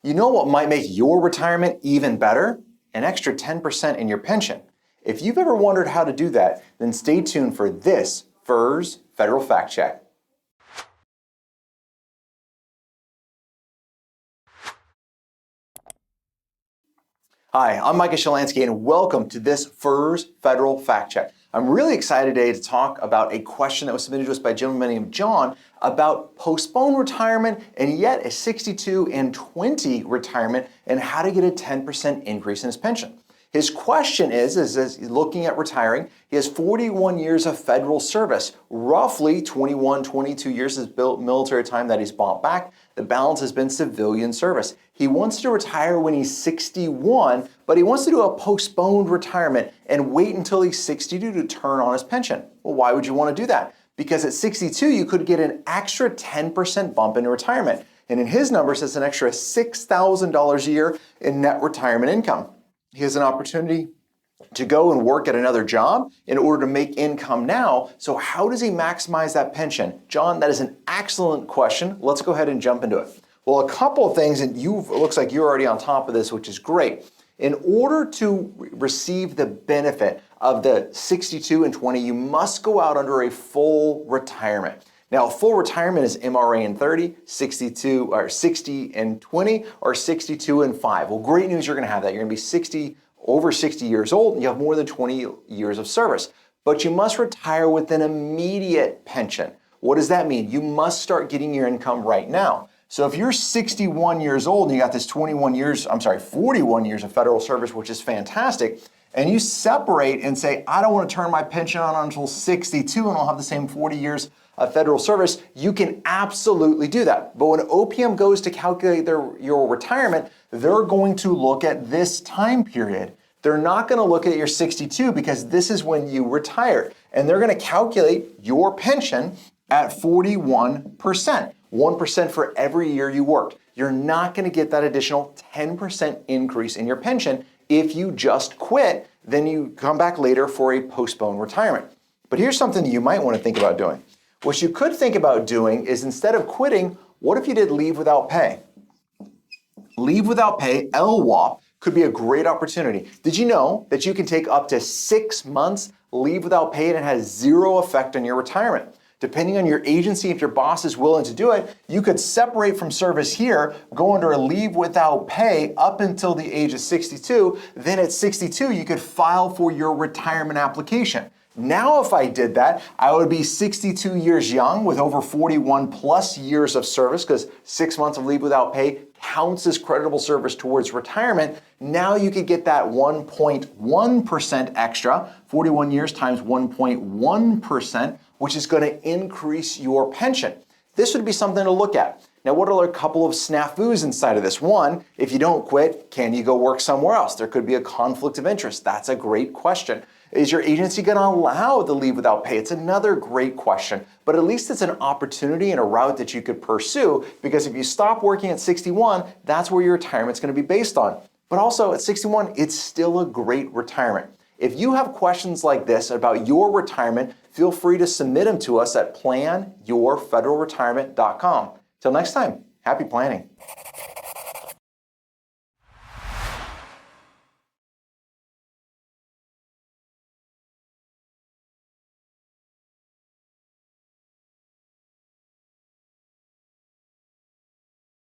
You know what might make your retirement even better? An extra 10% in your pension. If you've ever wondered how to do that, then stay tuned for this FERS Federal Fact Check. Hi, I'm Micah Shilanski and welcome to this FERS Federal Fact Check. I'm really excited today to talk about a question that was submitted to us by a gentleman named John about postponed retirement and yet a 62 and 20 retirement and how to get a 10% increase in his pension. His question is he's looking at retiring. He has 41 years of federal service, roughly 21, 22 years of military time that he's bought back. The balance has been civilian service. He wants to retire when he's 61, but he wants to do a postponed retirement and wait until he's 62 to turn on his pension. Well, why would you want to do that? Because at 62, you could get an extra 10% bump in retirement. And in his numbers, it's an extra $6,000 a year in net retirement income. He has an opportunity to go and work at another job in order to make income now. So how does he maximize that pension? John, that is an excellent question. Let's go ahead and jump into it. Well, a couple of things, and it looks like you're already on top of this, which is great. In order to receive the benefit of the 62 and 20, you must go out under a full retirement. Now, full retirement is MRA and 30, 62 or 60 and 20, or 62 and 5. Well, great news, you're going to have that. You're going to be over 60 years old, and you have more than 20 years of service. But you must retire with an immediate pension. What does that mean? You must start getting your income right now. So if you're 61 years old and you got this 41 years of federal service, which is fantastic, and you separate and say, I don't want to turn my pension on until 62 and I'll have the same 40 years of federal service, you can absolutely do that. But when OPM goes to calculate your retirement, they're going to look at this time period. They're not going to look at your 62 because this is when you retired. And they're going to calculate your pension at 41%. 1% for every year you worked. You're not going to get that additional 10% increase in your pension if you just quit, then you come back later for a postponed retirement. But here's something you might want to think about doing. What you could think about doing is instead of quitting, what if you did leave without pay? Leave without pay, LWOP, could be a great opportunity. Did you know that you can take up to 6 months leave without pay and it has zero effect on your retirement? Depending on your agency, if your boss is willing to do it, you could separate from service here, go under a leave without pay up until the age of 62. Then at 62, you could file for your retirement application. Now, if I did that, I would be 62 years young with over 41 plus years of service because 6 months of leave without pay counts as creditable service towards retirement. Now you could get that 1.1% extra, 41 years times 1.1%, which is going to increase your pension. This would be something to look at. Now, what are a couple of snafus inside of this? One, if you don't quit, can you go work somewhere else? There could be a conflict of interest. That's a great question. Is your agency going to allow the leave without pay? It's another great question, but at least it's an opportunity and a route that you could pursue because if you stop working at 61, that's where your retirement's going to be based on. But also at 61, it's still a great retirement. If you have questions like this about your retirement, feel free to submit them to us at planyourfederalretirement.com. Till next time, happy planning.